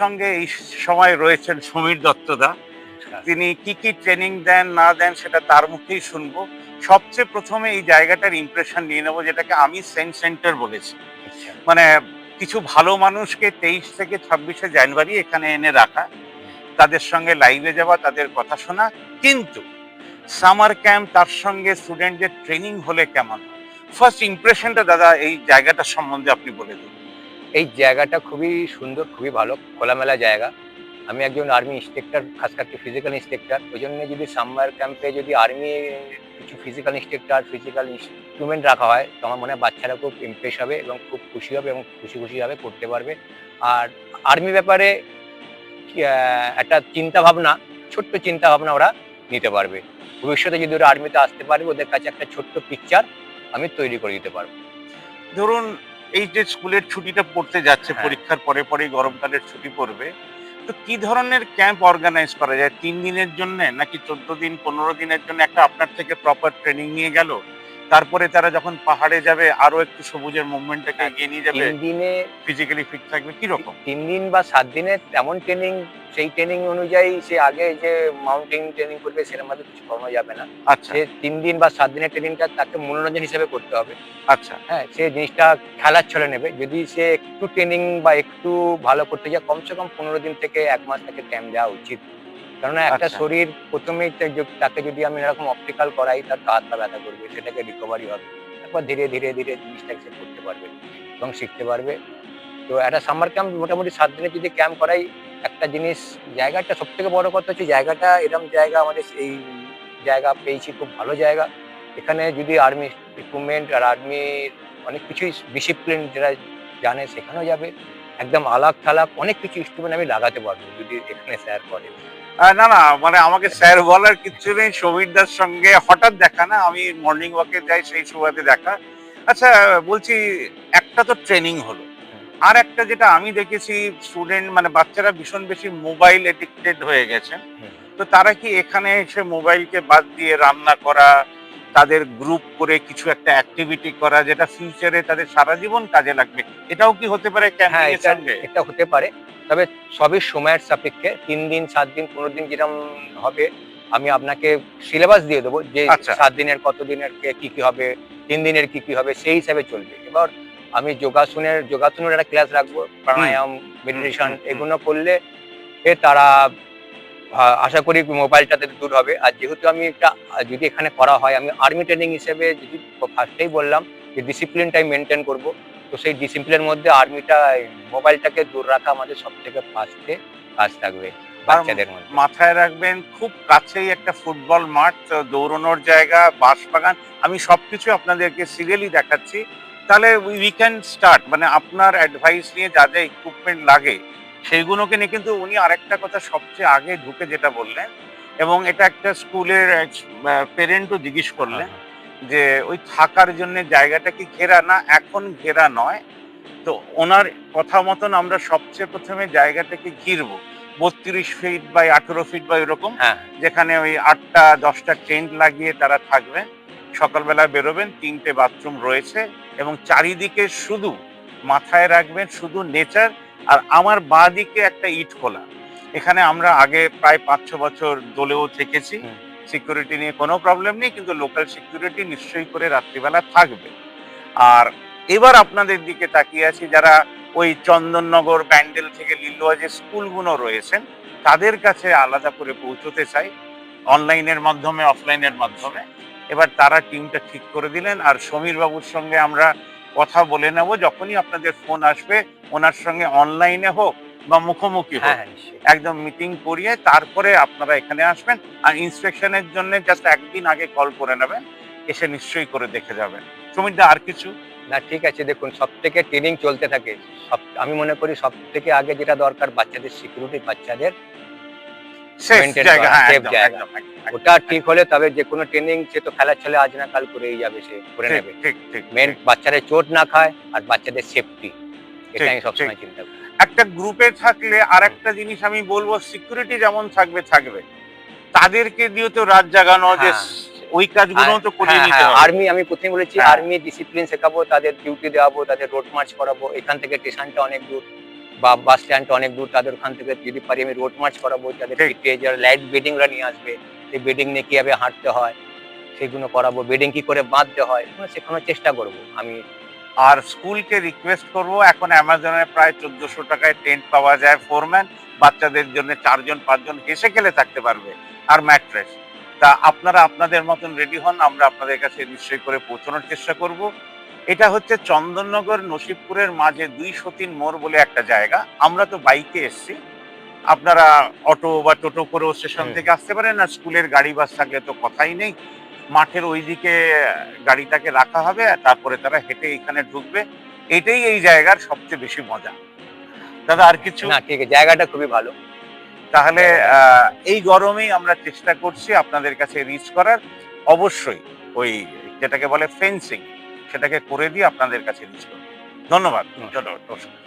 সঙ্গে এই সময় রয়েছেন সমীর দত্তদা। তিনি কি ট্রেনিং দেন না দেন সেটা তার মুখেই শুনবো। সবচেয়ে প্রথমে এই জায়গাটার ইমপ্রেশন নিয়ে নেবো, যেটাকে আমি সেন্ট সেন্টার বলেছি। আচ্ছা। মানে কিছু ভালো মানুষকে 23 থেকে 26শে জানুয়ারি এখানে এনে রাখা, তাদের সঙ্গে লাইভে যাওয়া, তাদের কথা শোনা। কিন্তু সামার ক্যাম্প তার সঙ্গে স্টুডেন্টদের ট্রেনিং হলে কেমন? ফার্স্ট ইমপ্রেশনটা দাদা এই জায়গাটা সম্বন্ধে আপনি বলে দিন। এই জায়গাটা খুবই সুন্দর, খুবই ভালো, খোলামেলা জায়গা। আমি একজন আর্মি ইন্সট্রাক্টর, খাস করে ফিজিক্যাল ইন্সট্রাক্টর। ওই জন্য যদি সামার ক্যাম্পে যদি আর্মি কিছু ফিজিক্যাল ইন্সট্রাক্টর, ফিজিক্যাল ইনস্ট্রুমেন্ট রাখা হয়, তো আমার মনে হয় বাচ্চারা খুব ইমপ্রেস হবে এবং খুব খুশি হবে এবং খুশি করতে পারবে। আর আর্মি ব্যাপারে একটা চিন্তাভাবনা, ছোট্ট চিন্তাভাবনা ওরা নিতে পারবে। ভবিষ্যতে যদি ওরা আর্মিতে আসতে পারবে, ওদের কাছে একটা ছোট্ট পিকচার আমি তৈরি করে দিতে পারবো। ধরুন এই যে স্কুলের ছুটিটা পড়তে যাচ্ছে, হ্যাঁ। পরীক্ষার পরে পরেই গরমকালের ছুটি পড়বে, তো কি ধরনের ক্যাম্প অর্গানাইজ করা যায়? 3 দিনের জন্য নাকি 14 দিন 15 দিনের জন্য একটা আপনার থেকে প্রপার ট্রেনিং নিয়ে গেল, তারপরে তারা যখন পাহাড়ে যাবে আরো একটু সবুজের মুভমেন্টটাকে এগিয়ে নিয়ে যাবে, 3 দিনে ফিজিক্যালি ফিট থাকবে, কি রকম? 3 দিন বা 7 দিনের এমন ট্রেনিং, সেই ট্রেনিং অনুযায়ী সে আগে যে মাউন্টেন ট্রেনিং করবে সেরকম ভাবে কিছু করানো যাবে না। আচ্ছা সে 3 দিন বা 7 দিনের ট্রেনিংটা তাকে মনোরঞ্জন হিসেবে করতে হবে। আচ্ছা হ্যাঁ, সে জিনিসটা খেলার ছলে নেবে। যদি সে একটু ট্রেনিং বা একটু ভালো করতে যায়, কমসে কম 15 দিন থেকে 1 মাস তাকে টাইম দেওয়া উচিত। কেননা একটা আচ্ছা শরীর প্রথমেই তাকে যদি আমি এরকম অপটিক্যাল করাই, তার হাত পা ব্যথা করবে, সেটাকে রিকভারি হবে। তারপর ধীরে ধীরে জিনিসটাকে সে করতে পারবে এবং শিখতে পারবে। তো একটা সামার ক্যাম্প মোটামুটি 7 দিনের যদি ক্যাম্প করাই, একটা জিনিস, জায়গাটা সবথেকে বড় কথা হচ্ছে জায়গাটা এরকম জায়গা, আমাদের এই জায়গা পেয়েছি, খুব ভালো জায়গা। এখানে যদি আর্মি ইকুইপমেন্ট আর আর্মির অনেক কিছুই ডিসিপ্লিন যেটা জানে সেখানেও যাবে। একদম আলাক-থালাক অনেক কিছু ইনস্ট্রুমেন্ট আমি লাগাতে পারবো যদি এখানে স্যার করে। না না, মানে আমাকে স্যার বলার কিচ্ছু নেই, সমীরদার সঙ্গে হঠাৎ দেখা, না আমি মর্নিং ওয়াকে যাই সেই সুবাদে দেখা। আচ্ছা বলছি, একটা তো ট্রেনিং হলো, হুম, আর একটা যেটা আমি দেখেছি, স্টুডেন্ট মানে বাচ্চারা ভীষণ বেশি মোবাইল এডিক্টেড হয়ে গেছে। হুম। তো তারা কি এখানে এসে মোবাইলকে বাদ দিয়ে রান্না করা, তাদের গ্রুপ করে কিছু একটা অ্যাক্টিভিটি করা, যেটা ফিউচারে তাদের সারা জীবন কাজে লাগবে, এটাও কি হতে পারে ক্যাম্পিং হ্যাঁ, এর সঙ্গে? এটা হতে পারে। তবে সবই সময়ের সাপেক্ষে। ৩ দিন, ৭ দিন, ১৫ দিন যেরকম হবে, আমি আপনাকে সিলেবাস দিয়ে দেবো যে আচ্ছা ৭ দিনের কত দিনের কি হবে, ৩ দিনের কি হবে, সেই হিসাবে চলবে। এবার আমি যোগাসনের একটা ক্লাস রাখবো, হুম প্রাণায়াম, হুম মেডিটেশন হুম হুম এগুলো করলে তারা আশা করি মোবাইলটা থেকে দূর হবে। আর যেহেতু আমি একটা যদি এখানে করা হয়, আমি আর্মি ট্রেনিং হিসেবে যদি ফার্স্টেই বললাম যে ডিসিপ্লিনটা আমি মেইনটেইন করব। তো সেই ডিসিপ্লিনের মধ্যে আর্মিটা মোবাইলটাকে দূর রাখা আমাদের সবথেকে ফার্স্টে কাজ থাকবে আর বাচ্চাদের মধ্যে। মাথায় রাখবেন খুব কাছেই একটা ফুটবল মাঠ, দৌড়ানোর জায়গা, বাঁশবাগান, আমি সবকিছু আপনাদেরকে সিরিয়ালি দেখাচ্ছি। তাহলে উই ক্যান স্টার্ট, মানে আপনার অ্যাডভাইস নিয়ে যা যা ইকুইপমেন্ট লাগে সেইগুলোকে নিয়ে। কিন্তু উনি আরেকটা কথা সবচেয়ে আগে ঢুকে যেটা বললেন, এবং এটা একটা স্কুলের পেরেন্টও জিজ্ঞেস হ্যাঁ, করলেন, হ্যাঁ। যে ওই থাকার জন্য জায়গাটা কি ঘেরা, না এখন ঘেরা নয়। তো ওনার কথা মতন আমরা সবচেয়ে প্রথমে জায়গাটাকে ঘিরবো 32 ফিট বাই 18 ফিট বা এরকম, হ্যাঁ, যেখানে ওই 8টা 10টা টেন্ট লাগিয়ে তারা থাকবেন। সকালবেলা বেরোবেন, 3টে বাথরুম রয়েছে, এবং চারিদিকে শুধু মাথায় রাখবেন শুধু নেচার। আর আমার বাঁ দিকে একটা ইট খোলা, এখানে আমরা আগে প্রায় 5-6 বছর দোলেও থেকেছি, হুম। সিকিউরিটি নিয়ে কোনো প্রবলেম নেই, কিন্তু লোকাল সিকিউরিটি নিশ্চয়ই করে রাত্রিবেলা থাকবে। আর এবার আপনাদের দিকে তাকিয়ে আছি, যারা ওই চন্দননগর, ব্যান্ডেল থেকে লিলুয়া যে স্কুলগুলো রয়েছেন, তাদের কাছে আলাদা করে পৌঁছতে চাই, অনলাইনের মাধ্যমে, অফলাইনের মাধ্যমে। এবার তারা টিমটা ঠিক করে দিলেন, আর সমীর বাবুর সঙ্গে আমরা কথা বলে নেব, যখনই আপনাদের ফোন আসবে ওনার সঙ্গে অনলাইনে হোক বা মুখোমুখি হ্যাঁ, হোক, হ্যাঁ, নিশ্চয়ই। একদম মিটিং করিয়ে তারপরে আপনারা এখানে আসবেন। আর ইন্সপেকশনের জন্য জাস্ট একদিন আগে কল করে নেবেন, এসে নিশ্চয়ই করে দেখে যাবেন। সমীরদা আর কিছু? না, ঠিক আছে, দেখুন সবথেকে ট্রেনিং চলতে থাকে। আমি মনে করি সবথেকে আগে যেটা দরকার বাচ্চাদের সিকিউরিটি, বাচ্চাদের সেফ মেইনটেইন জায়গা, করা, হ্যাঁ সেফ একদম জায়গা। একদম একদম ওটা একদম, ঠিক হলে তবে যেকোনো ট্রেনিং সে তো খেলার ছলে আজ না কাল করেই যাবে, সে করে ঠিক নেবে। ঠিক ঠিক মেইন ঠিক বাচ্চাদের চোট না খায় আর বাচ্চাদের সেফটি, এটা ঠিক আমি ঠিক। সবসময় চিন্তা করি। একটা গ্রুপে থাকলে আর হুম। একটা জিনিস আমি বলবো, সিকিউরিটি যেমন থাকবে থাকবে, তাদেরকে দিয়ে তো রাত জাগানো, যে হ্যাঁ, ওই কাজগুলো তো করিয়ে হ্যাঁ, নিতে হ্যাঁ, হবে। আর্মি আমি প্রথমেই বলেছি হ্যাঁ আর্মি ডিসিপ্লিন শেখাবো, তাদের ডিউটি দেওয়াবো, তাদের রোড মার্চ করাবো। এখান থেকে স্টেশনটা অনেক দূর। বা বাস স্ট্যান্ড অনেক দূর, তাদের ওখান থেকে যদি পারি আমি রোড মার্চ করাবো, তাদের ঠিক। লাইট বেডিংরা নিয়ে আসবে, সেই বেডিং নিয়ে কিভাবে হাঁটতে হয় সেগুলো করাবো, বেডিং কি করে বাঁধতে হয় এগুলো শেখানোর চেষ্টা করব আমি। আর স্কুলকে রিকোয়েস্ট করব, এখন অ্যামাজনে প্রায় 1400 টাকায় টেন্ট পাওয়া যায়, ফোরম্যান, বাচ্চাদের জন্য 4জন 5জন হেসে খেলে থাকতে পারবে, আর ম্যাট্রেস। তা আপনারা আপনাদের মতন রেডি হন, আমরা আপনাদের কাছে নিশ্চয়ই করে পৌঁছানোর চেষ্টা করব। এটা হচ্ছে চন্দননগর নসিবপুরের মাঝে 2 সতীন মোড় বলে একটা জায়গা। আমরা তো বাইকে এসছি, আপনারা অটো বা টোটো করেও স্টেশন হুম। থেকে আসতে পারেন, আর স্কুলের গাড়ি বাস থাকলে তো কথাই নেই। মাঠের ওইদিকে গাড়িটাকে রাখা হবে, আর তারপরে তারা হেঁটে এখানে ঢুকবে। এটাই এই জায়গার সবচেয়ে বেশি মজা। দাদা আর কিছু? না ঠিক আছে, জায়গাটা খুবই ভালো। তাহলে জায়গাটা এই গরমেই আমরা চেষ্টা করছি আপনাদের কাছে রিচ করার। অবশ্যই ওই যেটাকে বলে ফেন্সিং, সেটাকে করে দিয়ে আপনাদের কাছে রিচ করব। ধন্যবাদ। হুম। ধন্যবাদ। নমস্কার।